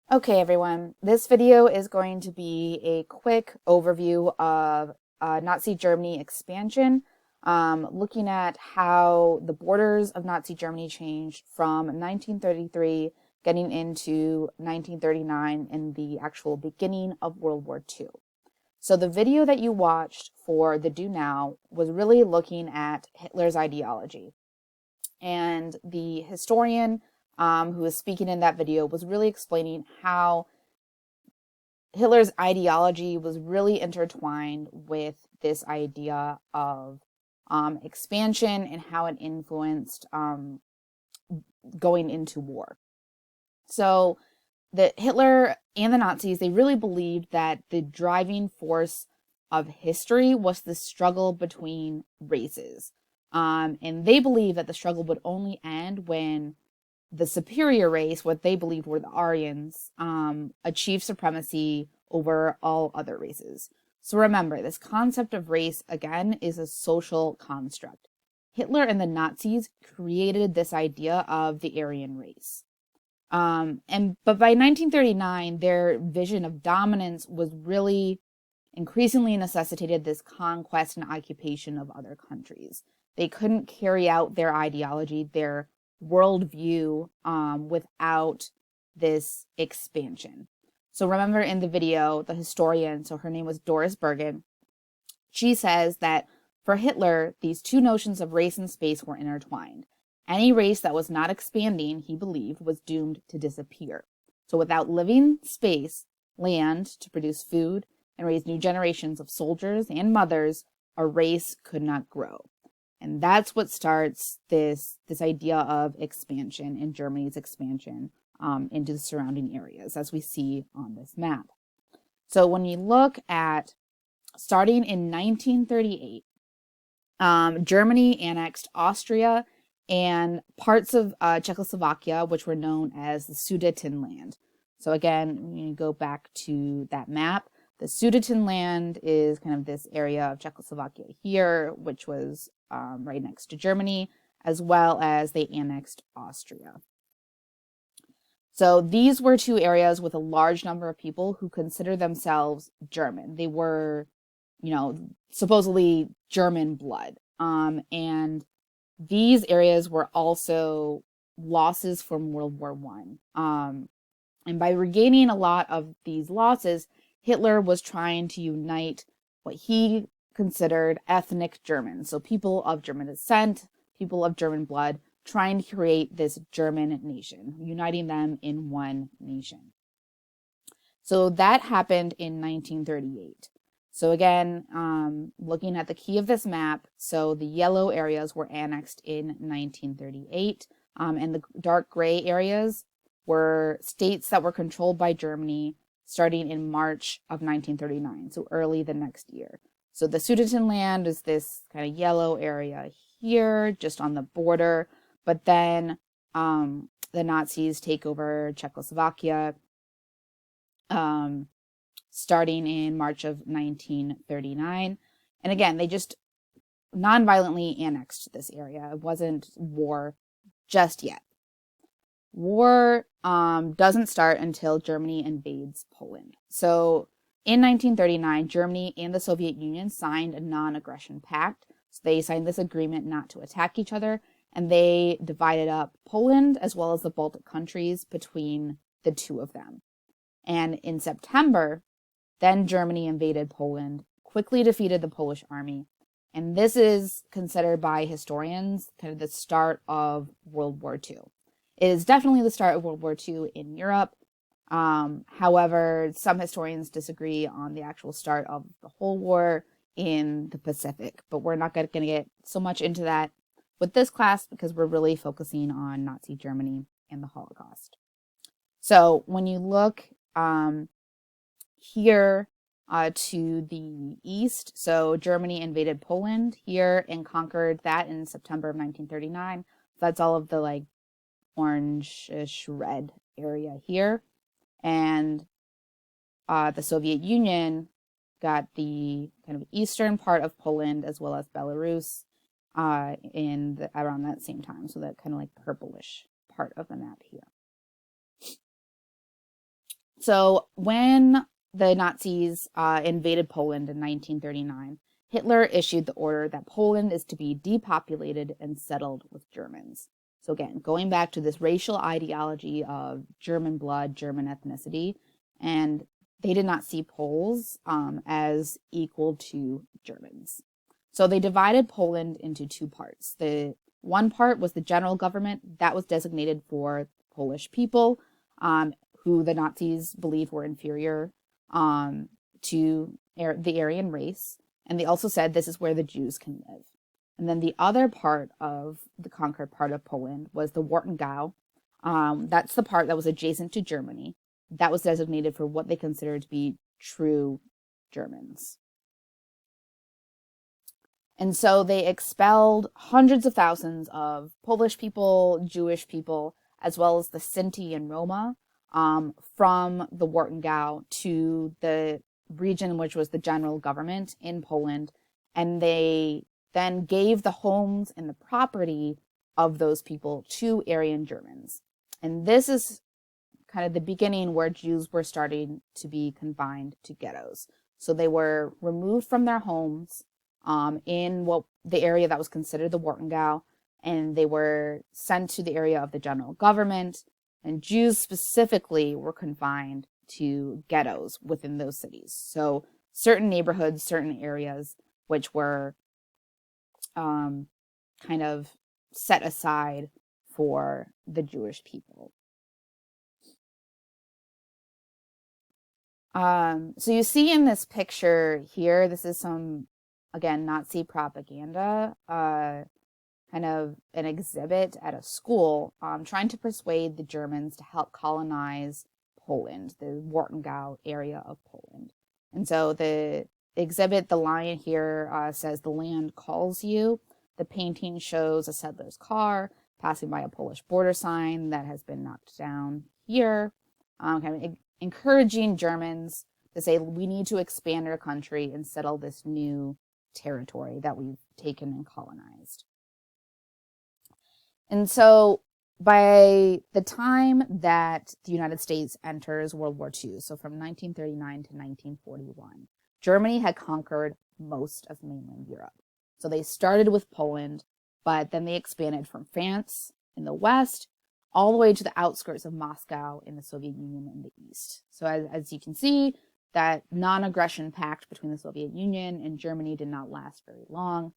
Okay, everyone, this video is going to be a quick overview of Nazi Germany expansion, looking at how the borders of Nazi Germany changed from 1933 getting into 1939 and the actual beginning of World War II. So the video that you watched for the Do Now was really looking at Hitler's ideology. And the historian who was speaking in that video was really explaining how Hitler's ideology was really intertwined with this idea of expansion and how it influenced going into war. So the Hitler and the Nazis, they really believed that the driving force of history was the struggle between races. And they believed that the struggle would only end when the superior race, what they believed were the Aryans, achieved supremacy over all other races. So remember, this concept of race, again, is a social construct. Hitler and the Nazis created this idea of the Aryan race. But by 1939, their vision of dominance was really increasingly necessitated this conquest and occupation of other countries. They couldn't carry out their ideology, their worldview, without this expansion. So remember in the video, the historian, so her name was Doris Bergen, she says that for Hitler, these two notions of race and space were intertwined. Any race that was not expanding, he believed, was doomed to disappear. So without living space, land to produce food and raise new generations of soldiers and mothers, a race could not grow. And that's what starts this idea of expansion and Germany's expansion into the surrounding areas, as we see on this map. So when you look at starting in 1938, Germany annexed Austria and parts of Czechoslovakia, which were known as the Sudetenland. So again, when you go back to that map, the Sudetenland is kind of this area of Czechoslovakia here, which was right next to Germany, as well as they annexed Austria. So these were two areas with a large number of people who considered themselves German. They were, supposedly German blood. And these areas were also losses from World War One. And by regaining a lot of these losses, Hitler was trying to unite what he considered ethnic Germans, so people of German descent, people of German blood, trying to create this German nation, uniting them in one nation. So that happened in 1938. So again, looking at the key of this map, so the yellow areas were annexed in 1938, and the dark gray areas were states that were controlled by Germany starting in March of 1939, so early the next year. So the Sudetenland is this kind of yellow area here, just on the border, but then the Nazis take over Czechoslovakia starting in March of 1939. And again, they just non-violently annexed this area. It wasn't war just yet. War doesn't start until Germany invades Poland. So in 1939, Germany and the Soviet Union signed a non-aggression pact. So they signed this agreement not to attack each other, and they divided up Poland as well as the Baltic countries between the two of them. And in September, then Germany invaded Poland, quickly defeated the Polish army. And this is considered by historians kind of the start of World War II. It is definitely the start of World War II in Europe. However, some historians disagree on the actual start of the whole war in the Pacific, but we're not going to get so much into that with this class because we're really focusing on Nazi Germany and the Holocaust. So when you look here to the east, so Germany invaded Poland here and conquered that in September of 1939. So that's all of the like orangish red area here. And the Soviet Union got the kind of eastern part of Poland as well as Belarus around that same time. So that kind of like purplish part of the map here. So when the Nazis invaded Poland in 1939, Hitler issued the order that Poland is to be depopulated and settled with Germans. So again, going back to this racial ideology of German blood, German ethnicity, and they did not see Poles as equal to Germans. So they divided Poland into two parts. The one part was the general government that was designated for Polish people, who the Nazis believed were inferior to the Aryan race. And they also said this is where the Jews can live. And then the other part of the conquered part of Poland was the Wartengau. That's the part that was adjacent to Germany. That was designated for what they considered to be true Germans. And so they expelled hundreds of thousands of Polish people, Jewish people, as well as the Sinti and Roma from the Wartengau to the region which was the general government in Poland. And they then gave the homes and the property of those people to Aryan Germans. And this is kind of the beginning where Jews were starting to be confined to ghettos. So they were removed from their homes in what the area that was considered the Wartengau, and they were sent to the area of the general government. And Jews specifically were confined to ghettos within those cities. So certain neighborhoods, certain areas, which were kind of set aside for the Jewish people. So you see in this picture here, this is some, again, Nazi propaganda, kind of an exhibit at a school, trying to persuade the Germans to help colonize Poland, the Wartengau area of Poland. And so the exhibit, the line here says, "The land calls you." The painting shows a settler's car passing by a Polish border sign that has been knocked down here, kind of encouraging Germans to say, we need to expand our country and settle this new territory that we've taken and colonized. And so by the time that the United States enters World War II, so from 1939 to 1941, Germany had conquered most of mainland Europe. So they started with Poland, but then they expanded from France in the west all the way to the outskirts of Moscow in the Soviet Union in the east. So as you can see, that non-aggression pact between the Soviet Union and Germany did not last very long.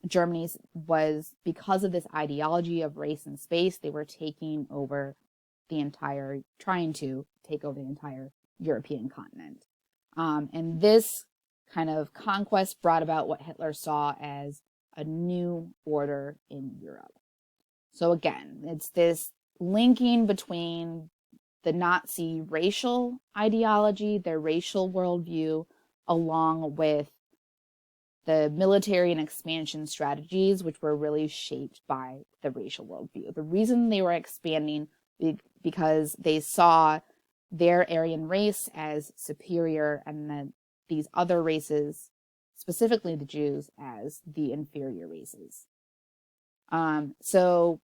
Germany's was, because of this ideology of race and space, they were trying to take over the entire European continent. And this kind of conquest brought about what Hitler saw as a new order in Europe. So again, it's this linking between the Nazi racial ideology, their racial worldview, along with the military and expansion strategies, which were really shaped by the racial worldview. The reason they were expanding because they saw their Aryan race as superior, and then these other races, specifically the Jews, as the inferior races. So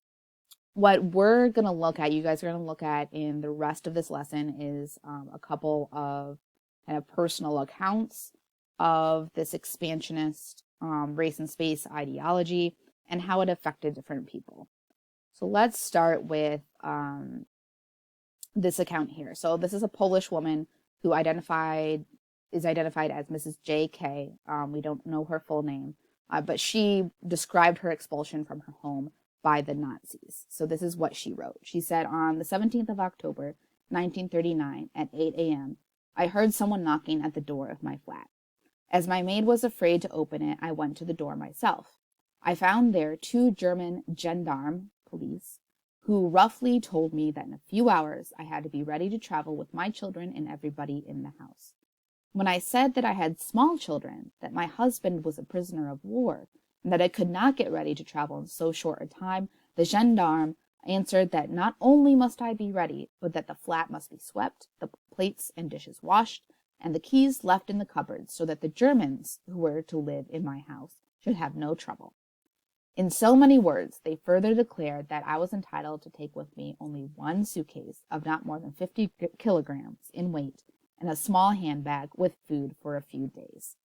what we're going to look at, you guys are going to look at in the rest of this lesson, is a couple of kind of personal accounts of this expansionist race and space ideology and how it affected different people. So let's start with this account here. So this is a Polish woman who is identified as Mrs. J.K. We don't know her full name, but she described her expulsion from her home by the Nazis. So this is what she wrote. She said, on the 17th of October, 1939, at 8 a.m., I heard someone knocking at the door of my flat. As my maid was afraid to open it, I went to the door myself. I found there 2 German gendarme police who roughly told me that in a few hours I had to be ready to travel with my children and everybody in the house. When I said that I had small children, that my husband was a prisoner of war, and that I could not get ready to travel in so short a time, the gendarme answered that not only must I be ready, but that the flat must be swept, the plates and dishes washed, and the keys left in the cupboards, so that the Germans who were to live in my house should have no trouble. In so many words, they further declared that I was entitled to take with me only one suitcase of not more than 50 kilograms in weight and a small handbag with food for a few days.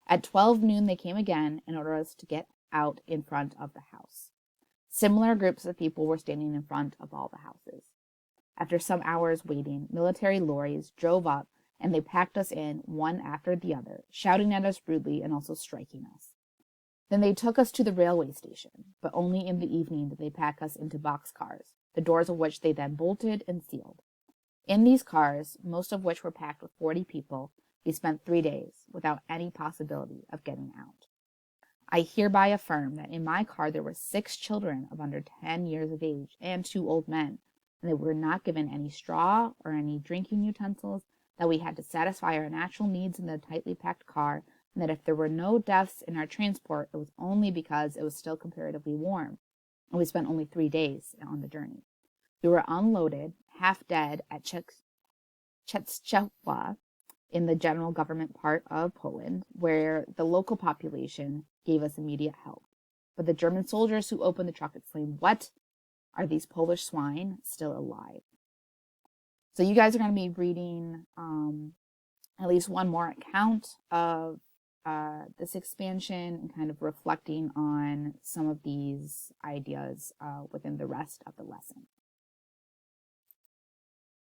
At 12 noon, they came again and ordered us to get out in front of the house. Similar groups of people were standing in front of all the houses. After some hours waiting, military lorries drove up and they packed us in one after the other, shouting at us rudely and also striking us. Then they took us to the railway station, but only in the evening did they pack us into boxcars, the doors of which they then bolted and sealed. In these cars, most of which were packed with 40 people, we spent 3 days without any possibility of getting out. I hereby affirm that in my car there were 6 children of under 10 years of age and 2 old men, and they were not given any straw or any drinking utensils, that we had to satisfy our natural needs in the tightly packed car, and that if there were no deaths in our transport, it was only because it was still comparatively warm, and we spent only 3 days on the journey. We were unloaded, half dead, at Czestochowa, in the general government part of Poland, where the local population gave us immediate help. But the German soldiers who opened the truck exclaimed, "What? Are these Polish swine still alive?" So you guys are going to be reading at least one more account of this expansion and kind of reflecting on some of these ideas within the rest of the lesson.